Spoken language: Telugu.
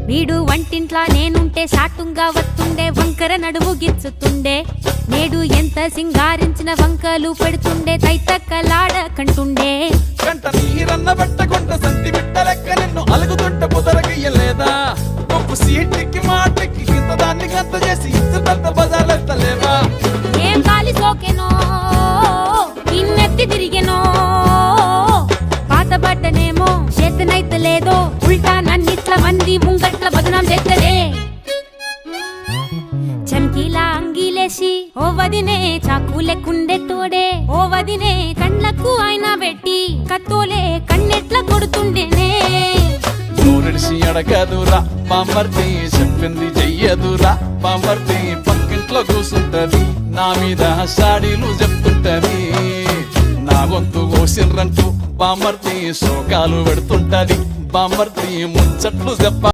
వీడు వంటింట్లా నేనుంటే సాటుంగా వస్తుండే వంకర నడుము గిచ్చుతుండే నేడు ఎంత సింగారించిన వంకలు పెడుతుండే తైతక్కలాడ కంటుండే కంట నీరన్న బట్టకుంట సంతి బిట్ట లెక్క నిన్ను అలుగుతుంట పొదరగయ్యలేదా ఒప్పు సీటికి మాటకి ఇంత దాన్ని గంత చేసి ఇచ్చుతంత బజార్లెత్తలేవా ఏం కాలి సోకెనో ఇన్నెత్తి తిరిగెనో పాతబడ్డనేమో చేతనైతలేదో ఉల్టా నన్నిట్ల మంది ముంగట్ల బదనాం చేస్తదే చమ్కీలా అంగీలేసి ఓ వదినే చాకు లెక్కుండే తోడే ఓ వదినే కండ్లకు ఆయన పెట్టి కత్తోలే కన్నెట్ల కొడుతుండేనే నూరిడిసి అడగదురా బామర్ది చెప్పింది చెయ్యదురా బామర్ది పక్కింట్లో కూసుంటది నా మీద సాడీలు చెప్తుంటది నా గొంతు కోసిర్రంటూ బామర్ది శోకాలు పెడుతుంటది బామర్ది ముచ్చట్లు చెప్ప